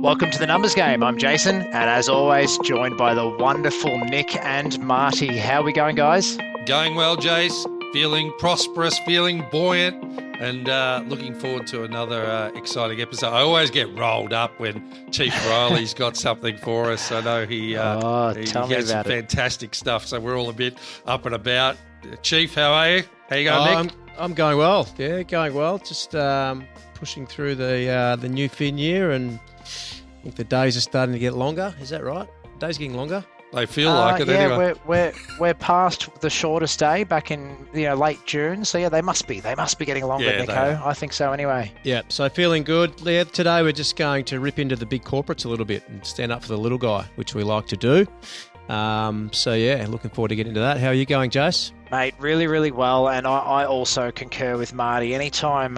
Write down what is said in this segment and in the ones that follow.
Welcome to the Numbers Game. I'm Jason, and as always, joined by the wonderful Nick and Marty. How are we going, guys? Going well, Jace. Feeling prosperous, feeling buoyant, and looking forward to another exciting episode. I always get rolled up when Chief Riley's got something for us. I know he has some fantastic stuff, so we're all a bit up and about. Chief, how are you? How you going, Nick? I'm going well. Yeah, going well. Just pushing through the new fin year, and I think the days are starting to get longer. Is that right? Days getting longer? They feel like it anyway. We're past the shortest day back in late June. So yeah, they must be getting longer, Nico. I think so anyway. Yeah. So feeling good. Yeah, today we're just going to rip into the big corporates a little bit and stand up for the little guy, which we like to do. So yeah, looking forward to getting into that. How are you going, Jace? Mate, really, really well, and I also concur with Marty. Anytime,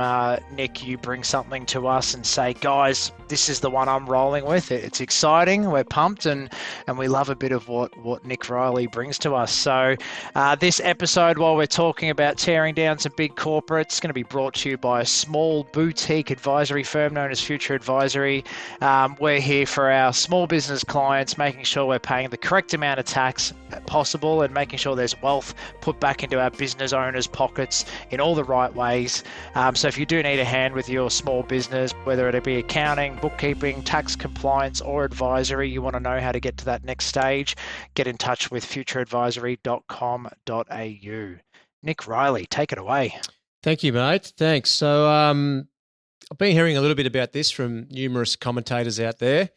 Nick, you bring something to us and say, guys, this is the one I'm rolling with, it's exciting, we're pumped, and we love a bit of what Nick Riley brings to us. So this episode, while we're talking about tearing down some big corporates, is going to be brought to you by a small boutique advisory firm known as Future Advisory. We're here for our small business clients, making sure we're paying the correct amount of tax possible and making sure there's wealth put back into our business owners' pockets in all the right ways. So if you do need a hand with your small business, whether it be accounting, bookkeeping, tax compliance, or advisory, you want to know how to get to that next stage, get in touch with futureadvisory.com.au. Nick Riley, take it away. Thank you, mate. Thanks. So I've been hearing a little bit about this from numerous commentators out there.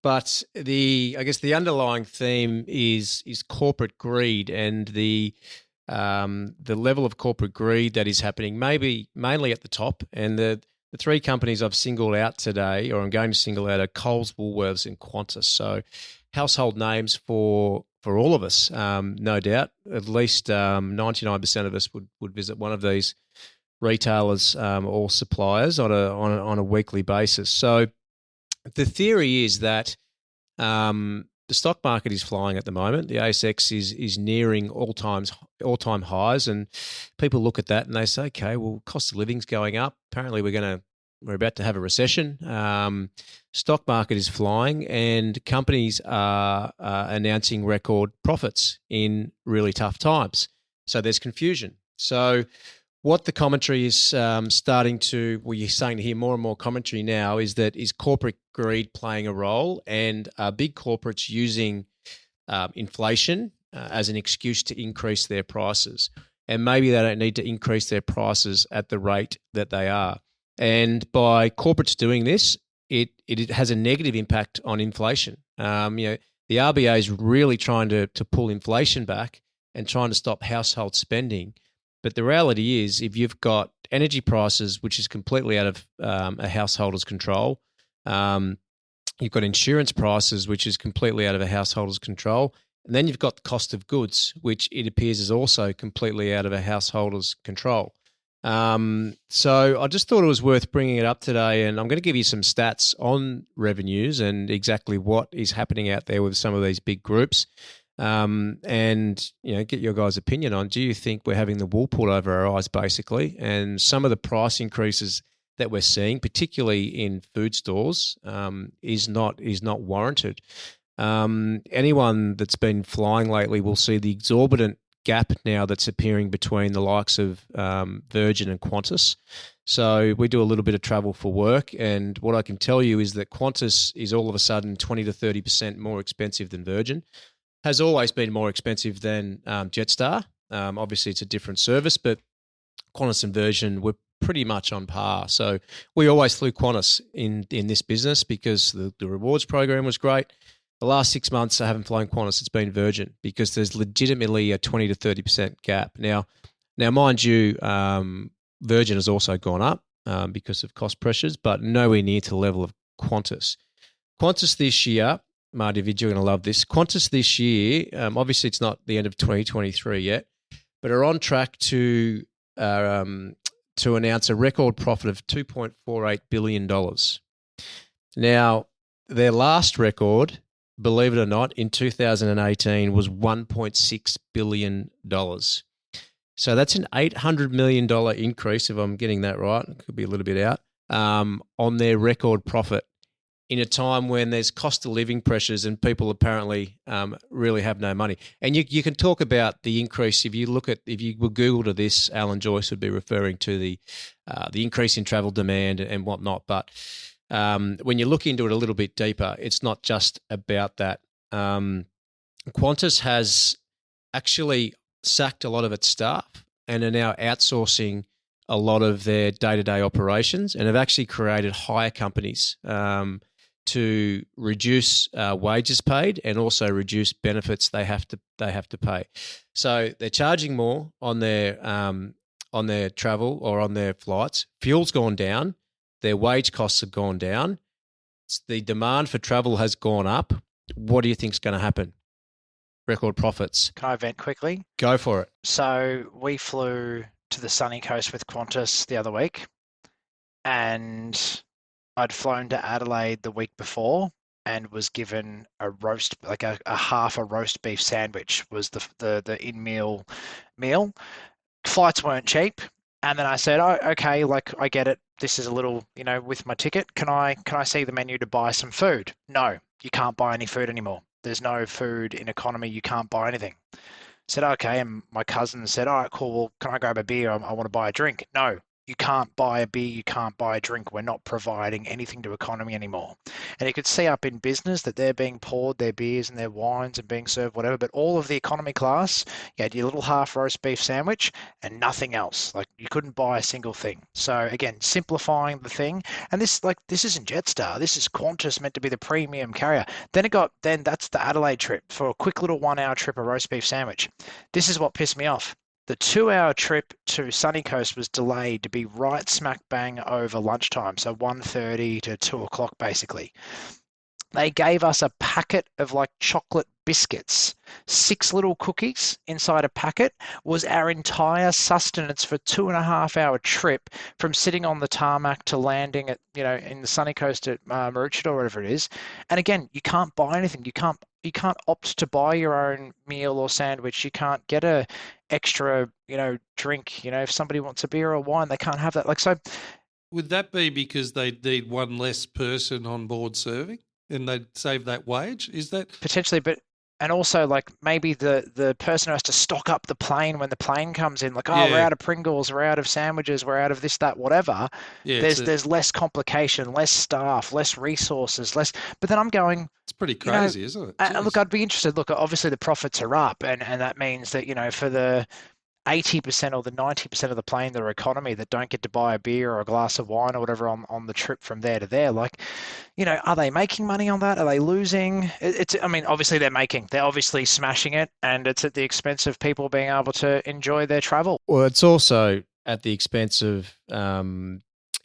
But I guess the underlying theme is corporate greed, and the level of corporate greed that is happening mainly at the top. And the three companies I've singled out today, or I'm going to single out, are Coles, Woolworths, and Qantas. So household names for all of us, no doubt. At least 99% of us would visit one of these retailers or suppliers on a weekly basis. So the theory is that the stock market is flying at the moment. The ASX is nearing all-time highs, and people look at that and they say, okay, well, cost of living's going up. Apparently we're about to have a recession. Stock market is flying, and companies are announcing record profits in really tough times. So there's confusion. So what the commentary is you're starting to hear more and more commentary now is corporate greed playing a role, and big corporates using inflation as an excuse to increase their prices. And maybe they don't need to increase their prices at the rate that they are. And by corporates doing this, it has a negative impact on inflation. The RBA is really trying to pull inflation back and trying to stop household spending. But the reality is, if you've got energy prices, which is completely out of a householder's control, you've got insurance prices, which is completely out of a householder's control, and then you've got the cost of goods, which it appears is also completely out of a householder's control. So I just thought it was worth bringing it up today, and I'm going to give you some stats on revenues and exactly what is happening out there with some of these big groups. And get your guys' opinion on, do you think we're having the wool pulled over our eyes, basically? And some of the price increases that we're seeing, particularly in food stores, is not warranted. Anyone that's been flying lately will see the exorbitant gap now that's appearing between the likes of Virgin and Qantas. So we do a little bit of travel for work, and what I can tell you is that Qantas is all of a sudden 20 to 30% more expensive than Virgin. Has always been more expensive than Jetstar. Obviously, it's a different service, but Qantas and Virgin were pretty much on par. So we always flew Qantas in this business because the rewards program was great. The last 6 months, I haven't flown Qantas. It's been Virgin because there's legitimately a 20 to 30% gap. Now, mind you, Virgin has also gone up because of cost pressures, but nowhere near to the level of Qantas. Qantas this year, Marty, you're going to love this. Qantas this year, obviously it's not the end of 2023 yet, but are on track to announce a record profit of $2.48 billion. Now, their last record, believe it or not, in 2018 was $1.6 billion. So that's an $800 million increase, if I'm getting that right. It could be a little bit out, on their record profit in a time when there's cost of living pressures and people apparently really have no money. And you can talk about the increase. If you were Google to this, Alan Joyce would be referring to the increase in travel demand and whatnot. But when you look into it a little bit deeper, it's not just about that. Qantas has actually sacked a lot of its staff and are now outsourcing a lot of their day-to-day operations, and have actually created hire companies to reduce wages paid and also reduce benefits they have to pay. So they're charging more on their travel or on their flights. Fuel's gone down. Their wage costs have gone down. The demand for travel has gone up. What do you think's going to happen? Record profits. Can I vent quickly? Go for it. So we flew to the sunny coast with Qantas the other week, and I'd flown to Adelaide the week before and was given a roast, like a half a roast beef sandwich was the in-meal meal. Flights weren't cheap. And then I said, oh, okay, like I get it. This is a little, with my ticket. Can I see the menu to buy some food? No, you can't buy any food anymore. There's no food in economy. You can't buy anything. I said, okay. And my cousin said, all right, cool. Well, can I grab a beer? I want to buy a drink. No, you can't buy a beer. You can't buy a drink. We're not providing anything to economy anymore. And you could see up in business that they're being poured their beers and their wines and being served whatever. But all of the economy class, you had your little half roast beef sandwich and nothing else. Like you couldn't buy a single thing. So again, simplifying the thing. And this isn't Jetstar. This is Qantas, meant to be the premium carrier. Then that's the Adelaide trip for a quick little 1 hour trip, a roast beef sandwich. This is what pissed me off. The 2 hour trip to Sunny Coast was delayed to be right smack bang over lunchtime, so 1:30 to 2 o'clock basically. They gave us a packet of like chocolate biscuits, 6 little cookies inside a packet was our entire sustenance for 2.5 hour trip from sitting on the tarmac to landing at, in the Sunny Coast at Maroochydore or whatever it is. And again, you can't buy anything. You can't opt to buy your own meal or sandwich. You can't get a extra, drink. If somebody wants a beer or wine, they can't have that. Like, so would that be because they need one less person on board serving and they'd save that wage? Is that potentially? But and also like maybe the person who has to stock up the plane when the plane comes in, like, we're out of Pringles, we're out of sandwiches, we're out of this, that, whatever. Yeah, there's less complication, less staff, less resources, less. But then I'm going, it's pretty crazy, isn't it? Look, I'd be interested. Look, obviously the profits are up, and that means that for the 80% or the 90% of the plane that are economy that don't get to buy a beer or a glass of wine or whatever on the trip from there to there, like, are they making money on that? Are they losing? Obviously they're obviously smashing it, and it's at the expense of people being able to enjoy their travel. Well, it's also at the expense of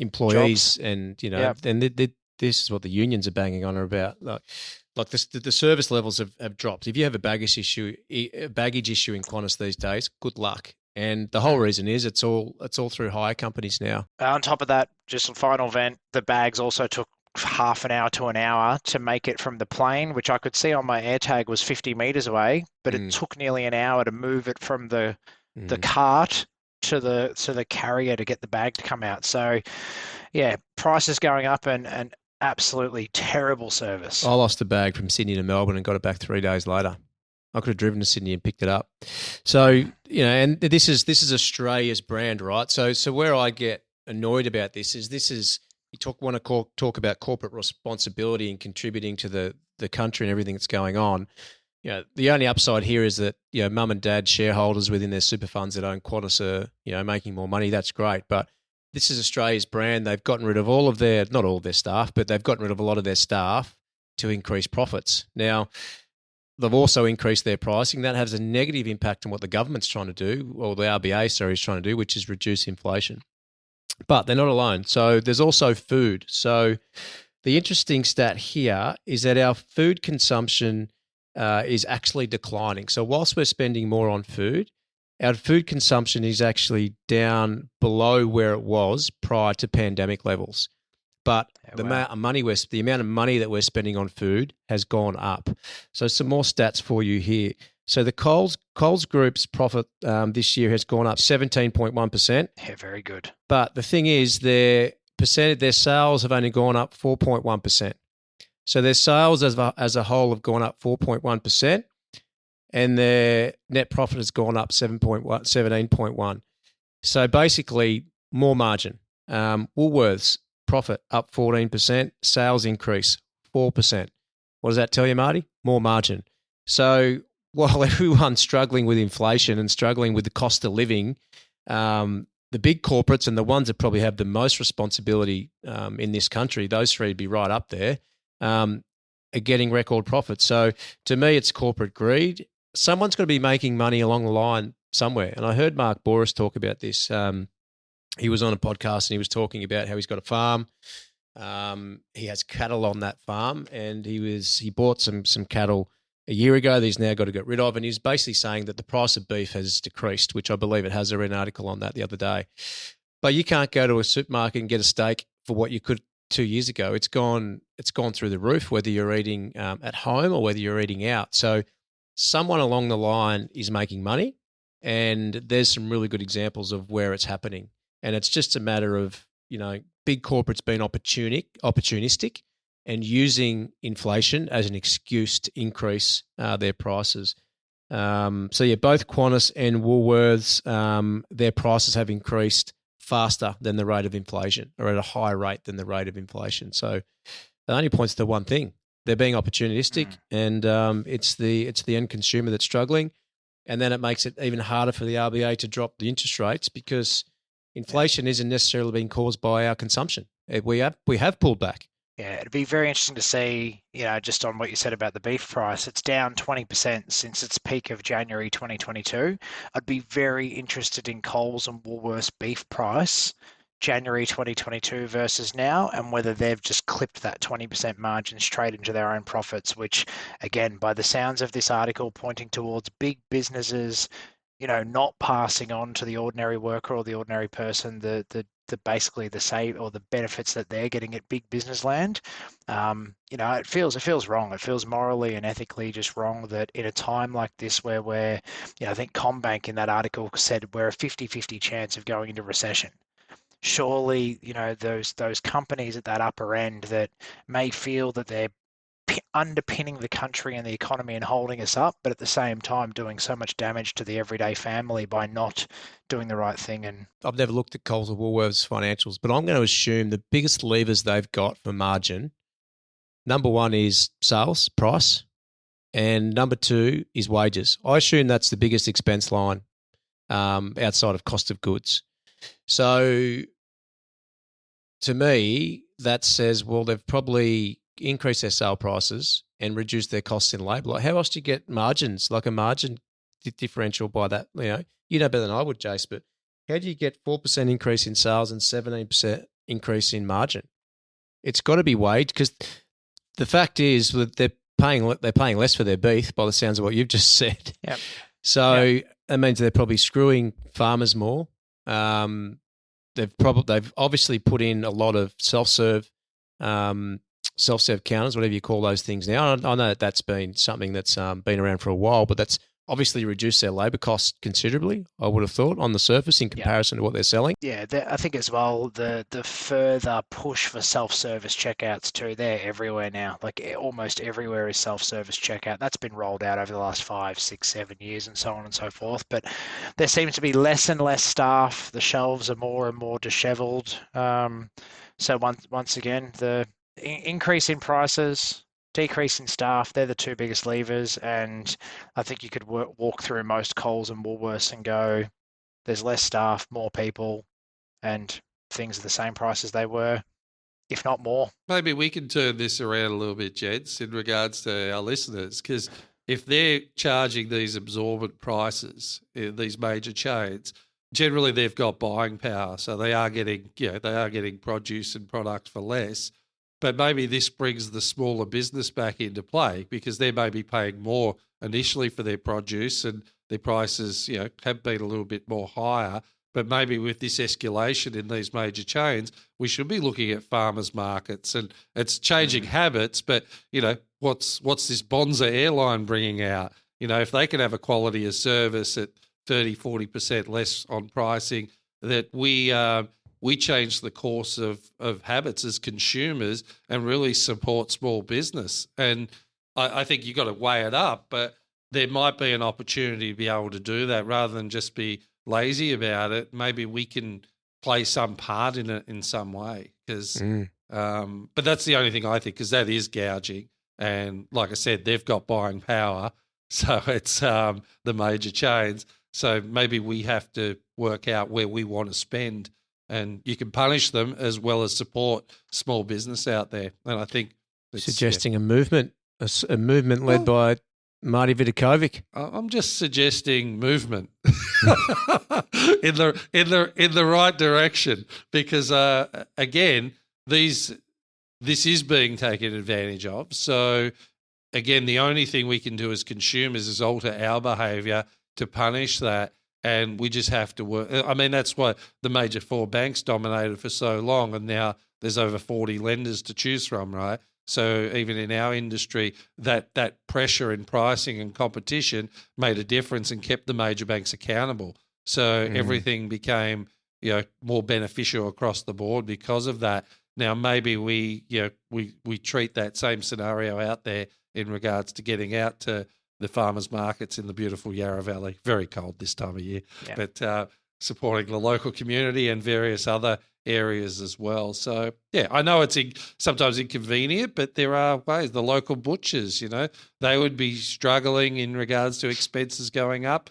employees. Jobs. And, and this is what the unions are banging on about. Like the service levels have dropped. If you have a baggage issue in Qantas these days, good luck. And the whole reason is it's all through hire companies now. On top of that, just a final vent, the bags also took half an hour to an hour to make it from the plane, which I could see on my AirTag was 50 meters away, but it took nearly an hour to move it from the cart to the carrier to get the bag to come out. So, yeah, prices going up and absolutely terrible service. I lost a bag from Sydney to Melbourne and got it back 3 days later. I could have driven to Sydney and picked it up. So, and this is Australia's brand, right? So where I get annoyed about this is you want to talk about corporate responsibility and contributing to the country and everything that's going on. The only upside here is that, mum and dad shareholders within their super funds that own Qantas are, making more money. That's great. But this is Australia's brand. They've gotten rid of not all of their staff, but they've gotten rid of a lot of their staff to increase profits. Now, they've also increased their pricing. That has a negative impact on what the government's trying to do, or the RBA, is trying to do, which is reduce inflation. But they're not alone. So there's also food. So the interesting stat here is that our food consumption is actually declining. So whilst we're spending more on food, our food consumption is actually down below where it was prior to pandemic levels. But the amount of money that we're spending on food has gone up. So some more stats for you here. So the Coles Group's profit this year has gone up 17.1%. Yeah, very good. But the thing is, their sales have only gone up 4.1%. So their sales as a whole have gone up 4.1%, and their net profit has gone up 17.1. So basically, more margin. Woolworths profit up 14%, sales increase 4%. What does that tell you, Marty? More margin. So while everyone's struggling with inflation and struggling with the cost of living, the big corporates and the ones that probably have the most responsibility in this country, those three would be right up there, are getting record profits. So to me, it's corporate greed. Someone's got to be making money along the line somewhere. And I heard Mark Boris talk about this. He was on a podcast and he was talking about how he's got a farm. He has cattle on that farm, and he bought some cattle a year ago that he's now got to get rid of. And he's basically saying that the price of beef has decreased, which I believe it has. I read an article on that the other day. But you can't go to a supermarket and get a steak for what you could 2 years ago. It's gone through the roof, whether you're eating at home or whether you're eating out. So someone along the line is making money, and there's some really good examples of where it's happening. And it's just a matter of, big corporates being opportunistic and using inflation as an excuse to increase their prices. Both Qantas and Woolworths, their prices have increased faster than the rate of inflation, or at a higher rate than the rate of inflation. So it only points to one thing. They're being opportunistic, and it's the end consumer that's struggling. And then it makes it even harder for the RBA to drop the interest rates, because inflation isn't necessarily being caused by our consumption. We have pulled back. Yeah, it'd be very interesting to see, just on what you said about the beef price. It's down 20% since its peak of January 2022. I'd be very interested in Coles and Woolworths beef price, January 2022 versus now, and whether they've just clipped that 20% margin straight into their own profits, which, again, by the sounds of this article, pointing towards big businesses, not passing on to the ordinary worker or the ordinary person the basically the save or the benefits that they're getting at big business land. It feels wrong. It feels morally and ethically just wrong that in a time like this where we're, I think Combank in that article said we're a 50-50 chance of going into recession. Surely, those companies at that upper end that may feel that they're underpinning the country and the economy and holding us up, but at the same time doing so much damage to the everyday family by not doing the right thing. And I've never looked at Coles or Woolworths financials, but I'm going to assume the biggest levers they've got for margin, number one is sales price, and number two is wages. I assume that's the biggest expense line outside of cost of goods. So to me, that says, well, they've probably increase their sale prices and reduce their costs in labour. Like, how else do you get margins, like a margin differential by that? You know better than I would, Jace, but how do you get 4% increase in sales and 17% increase in margin? It's got to be wage, because the fact is that they're paying less for their beef by the sounds of what you've just said. Yep. So that means they're probably screwing farmers more. They've obviously put in a lot of self-serve counters, whatever you call those things now. I know that's been something that's been around for a while, but that's obviously reduced their labour costs considerably, I would have thought, on the surface in comparison to what they're selling. Yeah, I think as well, the further push for self-service checkouts too, they're everywhere now. Like almost everywhere is self-service checkout. That's been rolled out over the last 5, 6, 7 years and so on and so forth. But there seems to be less and less staff. The shelves are more and more dishevelled. So once again, the increase in prices, decrease in staff, they're the two biggest levers. And I think you could walk through most Coles and Woolworths and go, there's less staff, more people, and things are the same price as they were, if not more. Maybe we can turn this around a little bit, gents, in regards to our listeners, because if they're charging these absorbent prices, these major chains, generally they've got buying power, so they are getting produce and product for less. But maybe this brings the smaller business back into play, because they may be paying more initially for their produce and their prices, have been a little bit more higher. But maybe with this escalation in these major chains, we should be looking at farmers markets, and it's changing habits. But, what's this Bonza airline bringing out? If they can have a quality of service at 30, 40% less on pricing, that we we change the course of habits as consumers and really support small business. And I think you've got to weigh it up, but there might be an opportunity to be able to do that rather than just be lazy about it. Maybe we can play some part in it in some way. But that's the only thing I think, because that is gouging. And like I said, they've got buying power. So it's the major chains. So maybe we have to work out where we want to spend, and you can punish them as well as support small business out there. And I think suggesting a movement led by Marty Vidakovic. I'm just suggesting movement in the right direction, because again, this is being taken advantage of. So again, the only thing we can do as consumers is alter our behaviour to punish that. And we just have to work. I mean, that's why the major four banks dominated for so long, and now there's over 40 lenders to choose from, right? So even in our industry, that pressure in pricing and competition made a difference and kept the major banks accountable. So everything became, more beneficial across the board because of that. Now maybe we treat that same scenario out there in regards to getting out to the farmers markets in the beautiful Yarra Valley. Very cold this time of year, but supporting the local community and various other areas as well. So, I know it's sometimes inconvenient, but there are ways. The local butchers, they would be struggling in regards to expenses going up.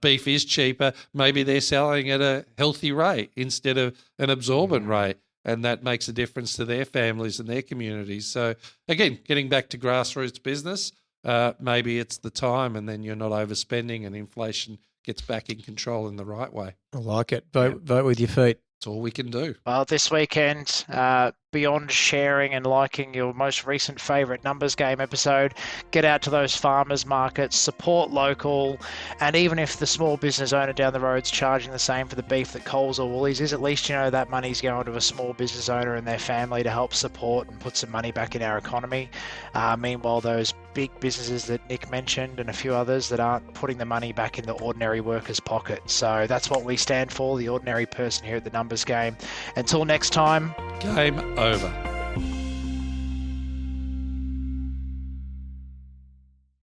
Beef is cheaper. Maybe they're selling at a healthy rate instead of an absorbent rate, and that makes a difference to their families and their communities. So, again, getting back to grassroots business, maybe it's the time, and then you're not overspending and inflation gets back in control in the right way. I like it. Vote with your feet. That's all we can do. Well, this weekend, beyond sharing and liking your most recent favourite numbers game episode, get out to those farmers markets, support local, and even if the small business owner down the road's charging the same for the beef that Coles or Woolies is, at least that money's going to a small business owner and their family to help support and put some money back in our economy. Meanwhile, those big businesses that Nick mentioned and a few others that aren't putting the money back in the ordinary worker's pocket. So that's what we stand for, the ordinary person here at the numbers game. Until next time, game over.